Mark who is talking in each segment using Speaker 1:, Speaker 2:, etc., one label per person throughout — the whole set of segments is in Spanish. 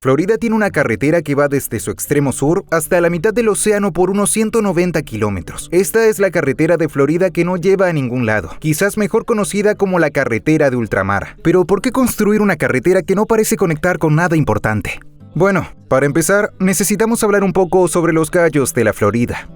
Speaker 1: Florida tiene una carretera que va desde su extremo sur hasta la mitad del océano por unos 190 kilómetros. Esta es la carretera de Florida que no lleva a ningún lado, quizás mejor conocida como la carretera de ultramar. Pero ¿por qué construir una carretera que no parece conectar con nada importante? Bueno, para empezar, necesitamos hablar un poco sobre los Cayos de la Florida.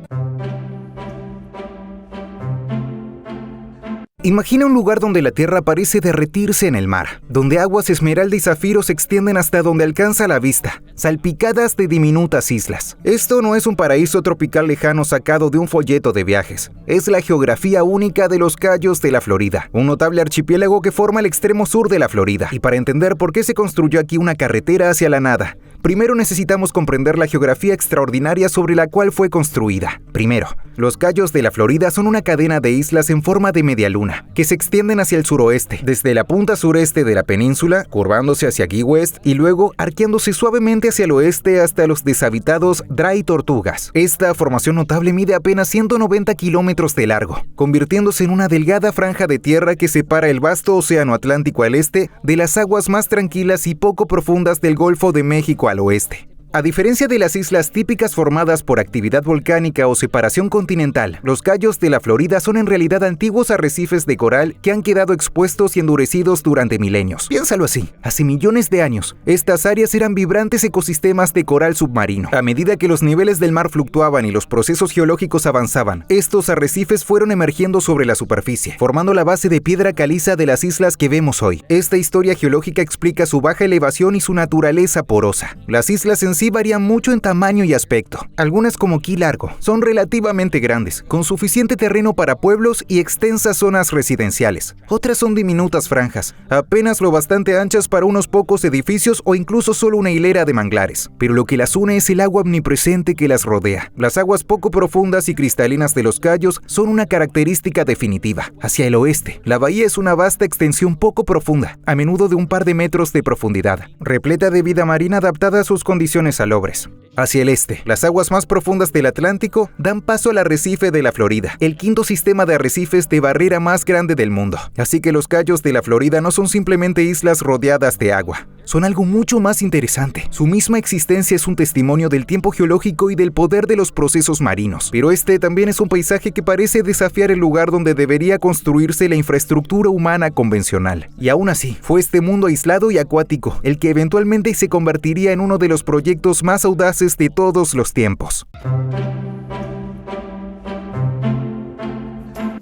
Speaker 1: Imagina un lugar donde la tierra parece derretirse en el mar, donde aguas esmeralda y zafiro se extienden hasta donde alcanza la vista, salpicadas de diminutas islas. Esto no es un paraíso tropical lejano sacado de un folleto de viajes, es la geografía única de los Cayos de la Florida, un notable archipiélago que forma el extremo sur de la Florida. Y para entender por qué se construyó aquí una carretera hacia la nada, primero necesitamos comprender la geografía extraordinaria sobre la cual fue construida. Primero, los Cayos de la Florida son una cadena de islas en forma de media luna, que se extienden hacia el suroeste, desde la punta sureste de la península, curvándose hacia Key West y luego arqueándose suavemente hacia el oeste hasta los deshabitados Dry Tortugas. Esta formación notable mide apenas 190 kilómetros de largo, convirtiéndose en una delgada franja de tierra que separa el vasto océano Atlántico al este de las aguas más tranquilas y poco profundas del Golfo de México al oeste. A diferencia de las islas típicas formadas por actividad volcánica o separación continental, los Cayos de la Florida son en realidad antiguos arrecifes de coral que han quedado expuestos y endurecidos durante milenios. Piénsalo así, hace millones de años, estas áreas eran vibrantes ecosistemas de coral submarino. A medida que los niveles del mar fluctuaban y los procesos geológicos avanzaban, estos arrecifes fueron emergiendo sobre la superficie, formando la base de piedra caliza de las islas que vemos hoy. Esta historia geológica explica su baja elevación y su naturaleza porosa. Las islas en sí varían mucho en tamaño y aspecto. Algunas, como Key Largo, son relativamente grandes, con suficiente terreno para pueblos y extensas zonas residenciales. Otras son diminutas franjas, apenas lo bastante anchas para unos pocos edificios o incluso solo una hilera de manglares. Pero lo que las une es el agua omnipresente que las rodea. Las aguas poco profundas y cristalinas de los Cayos son una característica definitiva. Hacia el oeste, la bahía es una vasta extensión poco profunda, a menudo de un par de metros de profundidad, repleta de vida marina adaptada a sus condiciones salobres. Hacia el este, las aguas más profundas del Atlántico dan paso al arrecife de la Florida, el quinto sistema de arrecifes de barrera más grande del mundo. Así que los Cayos de la Florida no son simplemente islas rodeadas de agua, son algo mucho más interesante. Su misma existencia es un testimonio del tiempo geológico y del poder de los procesos marinos. Pero este también es un paisaje que parece desafiar el lugar donde debería construirse la infraestructura humana convencional. Y aún así, fue este mundo aislado y acuático el que eventualmente se convertiría en uno de los proyectos más audaces de todos los tiempos.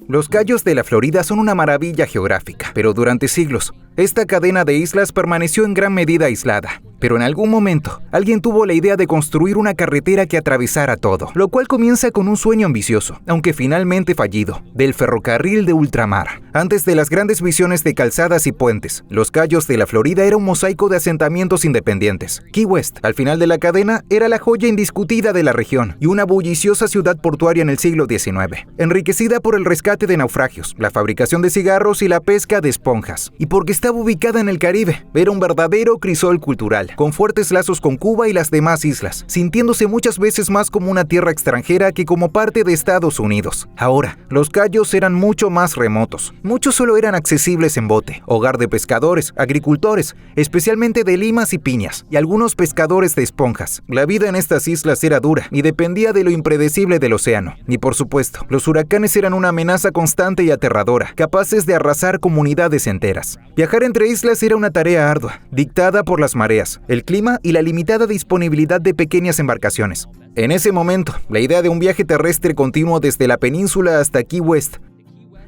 Speaker 1: Los Cayos de la Florida son una maravilla geográfica, pero durante siglos, esta cadena de islas permaneció en gran medida aislada. Pero en algún momento, alguien tuvo la idea de construir una carretera que atravesara todo, lo cual comienza con un sueño ambicioso, aunque finalmente fallido, del ferrocarril de ultramar. Antes de las grandes visiones de calzadas y puentes, los Cayos de la Florida era un mosaico de asentamientos independientes. Key West, al final de la cadena, era la joya indiscutida de la región y una bulliciosa ciudad portuaria en el siglo XIX, enriquecida por el rescate de naufragios, la fabricación de cigarros y la pesca de esponjas. Y porque estaba ubicada en el Caribe, era un verdadero crisol cultural, con fuertes lazos con Cuba y las demás islas, sintiéndose muchas veces más como una tierra extranjera que como parte de Estados Unidos. Ahora, los Cayos eran mucho más remotos. Muchos solo eran accesibles en bote, hogar de pescadores, agricultores, especialmente de limas y piñas, y algunos pescadores de esponjas. La vida en estas islas era dura y dependía de lo impredecible del océano. Y por supuesto, los huracanes eran una amenaza constante y aterradora, capaces de arrasar comunidades enteras. Viajar entre islas era una tarea ardua, dictada por las mareas, el clima y la limitada disponibilidad de pequeñas embarcaciones. En ese momento, la idea de un viaje terrestre continuo desde la península hasta Key West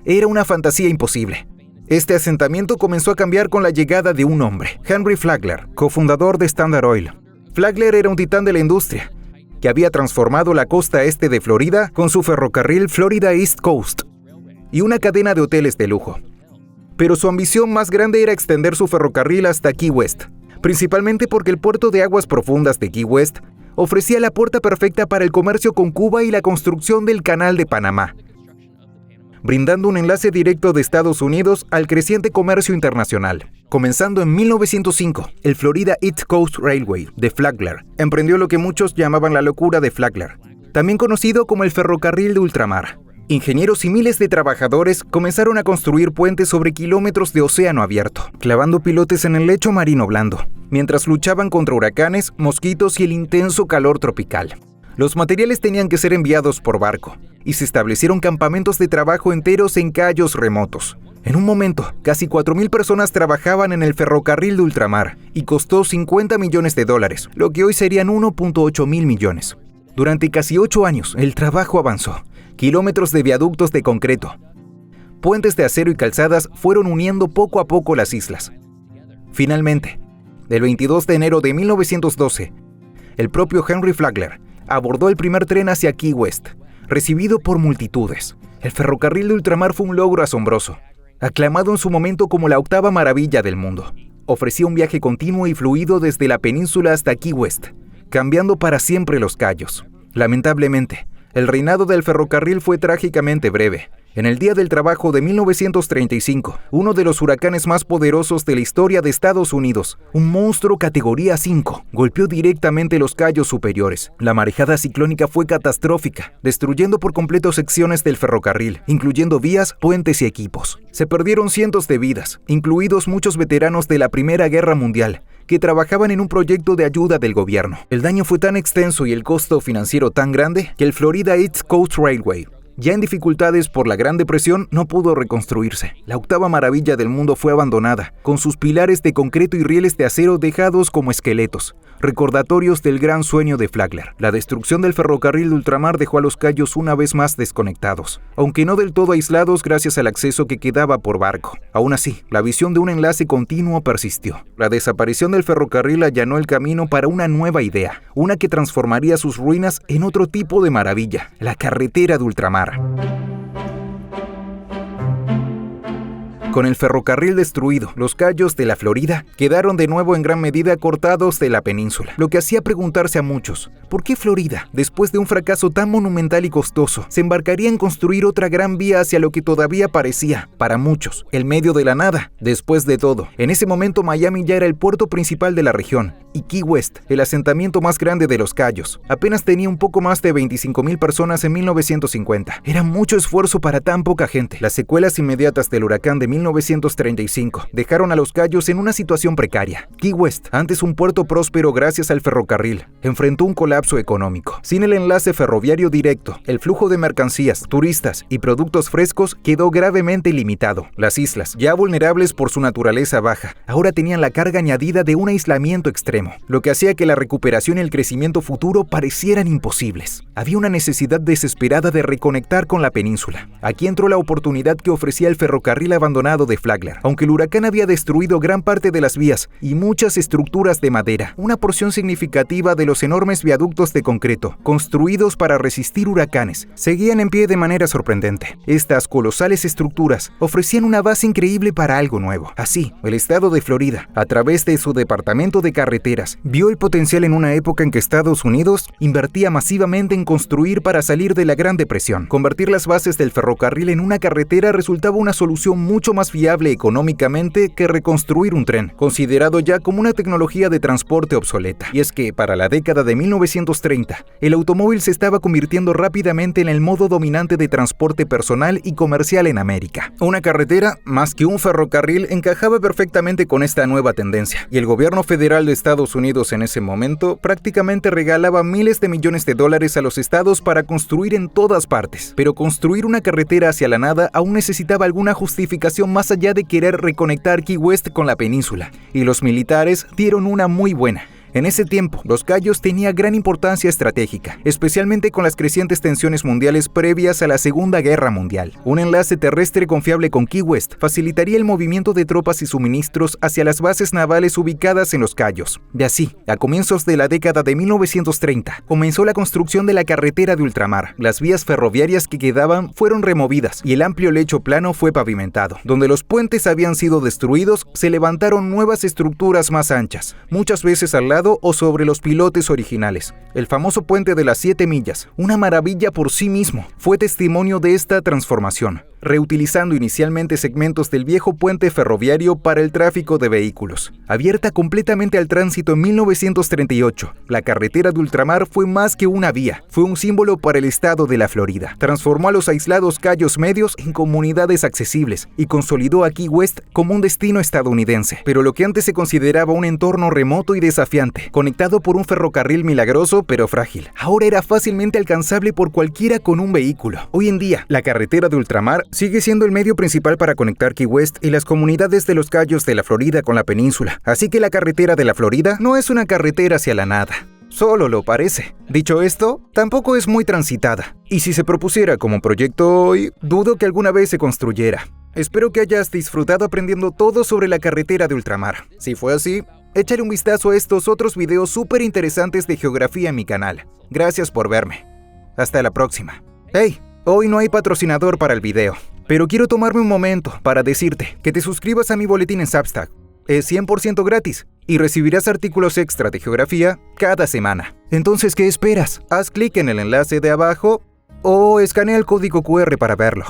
Speaker 1: era una fantasía imposible. Este asentamiento comenzó a cambiar con la llegada de un hombre, Henry Flagler, cofundador de Standard Oil. Flagler era un titán de la industria, que había transformado la costa este de Florida con su ferrocarril Florida East Coast y una cadena de hoteles de lujo. Pero su ambición más grande era extender su ferrocarril hasta Key West, principalmente porque el puerto de aguas profundas de Key West ofrecía la puerta perfecta para el comercio con Cuba y la construcción del Canal de Panamá, brindando un enlace directo de Estados Unidos al creciente comercio internacional. Comenzando en 1905, el Florida East Coast Railway de Flagler emprendió lo que muchos llamaban la locura de Flagler, también conocido como el ferrocarril de ultramar. Ingenieros y miles de trabajadores comenzaron a construir puentes sobre kilómetros de océano abierto, clavando pilotes en el lecho marino blando, mientras luchaban contra huracanes, mosquitos y el intenso calor tropical. Los materiales tenían que ser enviados por barco, y se establecieron campamentos de trabajo enteros en cayos remotos. En un momento, casi 4,000 personas trabajaban en el ferrocarril de ultramar, y costó $50 millones, lo que hoy serían 1.8 mil millones. Durante casi 8 años, el trabajo avanzó. Kilómetros de viaductos de concreto, puentes de acero y calzadas fueron uniendo poco a poco las islas. Finalmente, el 22 de enero de 1912, el propio Henry Flagler abordó el primer tren hacia Key West, recibido por multitudes. El ferrocarril de ultramar fue un logro asombroso, aclamado en su momento como la octava maravilla del mundo. Ofrecía un viaje continuo y fluido desde la península hasta Key West, cambiando para siempre los cayos. Lamentablemente, el reinado del ferrocarril fue trágicamente breve. En el Día del Trabajo de 1935, uno de los huracanes más poderosos de la historia de Estados Unidos, un monstruo categoría 5, golpeó directamente los cayos superiores. La marejada ciclónica fue catastrófica, destruyendo por completo secciones del ferrocarril, incluyendo vías, puentes y equipos. Se perdieron cientos de vidas, incluidos muchos veteranos de la Primera Guerra Mundial, que trabajaban en un proyecto de ayuda del gobierno. El daño fue tan extenso y el costo financiero tan grande que el Florida East Coast Railway, ya en dificultades por la Gran Depresión, no pudo reconstruirse. La octava maravilla del mundo fue abandonada, con sus pilares de concreto y rieles de acero dejados como esqueletos, recordatorios del gran sueño de Flagler. La destrucción del ferrocarril de ultramar dejó a los cayos una vez más desconectados, aunque no del todo aislados gracias al acceso que quedaba por barco. Aún así, la visión de un enlace continuo persistió. La desaparición del ferrocarril allanó el camino para una nueva idea, una que transformaría sus ruinas en otro tipo de maravilla, la carretera de ultramar. Con el ferrocarril destruido, los cayos de la Florida quedaron de nuevo en gran medida cortados de la península, lo que hacía preguntarse a muchos, ¿por qué Florida, después de un fracaso tan monumental y costoso, se embarcaría en construir otra gran vía hacia lo que todavía parecía, para muchos, el medio de la nada? Después de todo, en ese momento Miami ya era el puerto principal de la región, y Key West, el asentamiento más grande de los cayos, apenas tenía un poco más de 25,000 personas en 1950. Era mucho esfuerzo para tan poca gente. Las secuelas inmediatas del huracán de 1935 dejaron a los cayos en una situación precaria. Key West, antes un puerto próspero gracias al ferrocarril, enfrentó un colapso económico. Sin el enlace ferroviario directo, el flujo de mercancías, turistas y productos frescos quedó gravemente limitado. Las islas, ya vulnerables por su naturaleza baja, ahora tenían la carga añadida de un aislamiento extremo, lo que hacía que la recuperación y el crecimiento futuro parecieran imposibles. Había una necesidad desesperada de reconectar con la península. Aquí entró la oportunidad que ofrecía el ferrocarril abandonado de Flagler. Aunque el huracán había destruido gran parte de las vías y muchas estructuras de madera, una porción significativa de los enormes viaductos de concreto, construidos para resistir huracanes, seguían en pie de manera sorprendente. Estas colosales estructuras ofrecían una base increíble para algo nuevo. Así, el estado de Florida, a través de su departamento de carreteras, vio el potencial en una época en que Estados Unidos invertía masivamente en construir para salir de la Gran Depresión. Convertir las bases del ferrocarril en una carretera resultaba una solución mucho más viable económicamente que reconstruir un tren, considerado ya como una tecnología de transporte obsoleta. Y es que, para la década de 1930, el automóvil se estaba convirtiendo rápidamente en el modo dominante de transporte personal y comercial en América. Una carretera, más que un ferrocarril, encajaba perfectamente con esta nueva tendencia, y el gobierno federal de Estados Unidos en ese momento prácticamente regalaba miles de millones de dólares a los estados para construir en todas partes. Pero construir una carretera hacia la nada aún necesitaba alguna justificación más allá de querer reconectar Key West con la península, y los militares dieron una muy buena. En ese tiempo, Los Cayos tenía gran importancia estratégica, especialmente con las crecientes tensiones mundiales previas a la Segunda Guerra Mundial. Un enlace terrestre confiable con Key West facilitaría el movimiento de tropas y suministros hacia las bases navales ubicadas en Los Cayos. De así, a comienzos de la década de 1930, comenzó la construcción de la carretera de ultramar. Las vías ferroviarias que quedaban fueron removidas y el amplio lecho plano fue pavimentado. Donde los puentes habían sido destruidos, se levantaron nuevas estructuras más anchas, muchas veces al lado o sobre los pilotes originales. El famoso puente de las 7 millas, una maravilla por sí mismo, fue testimonio de esta transformación. reutilizando inicialmente segmentos del viejo puente ferroviario para el tráfico de vehículos. Abierta completamente al tránsito en 1938, la carretera de ultramar fue más que una vía, fue un símbolo para el estado de la Florida. Transformó a los aislados Cayos Medios en comunidades accesibles y consolidó a Key West como un destino estadounidense. Pero lo que antes se consideraba un entorno remoto y desafiante, conectado por un ferrocarril milagroso pero frágil, ahora era fácilmente alcanzable por cualquiera con un vehículo. Hoy en día, la carretera de ultramar sigue siendo el medio principal para conectar Key West y las comunidades de los Cayos de la Florida con la península. Así que la carretera de la Florida no es una carretera hacia la nada. Solo lo parece. Dicho esto, tampoco es muy transitada. Y si se propusiera como proyecto hoy, dudo que alguna vez se construyera. Espero que hayas disfrutado aprendiendo todo sobre la carretera de ultramar. Si fue así, échale un vistazo a estos otros videos súper interesantes de geografía en mi canal. Gracias por verme. Hasta la próxima. ¡Hey! Hoy no hay patrocinador para el video, pero quiero tomarme un momento para decirte que te suscribas a mi boletín en Substack. Es 100% gratis y recibirás artículos extra de geografía cada semana. Entonces, ¿qué esperas? Haz clic en el enlace de abajo o escanea el código QR para verlo.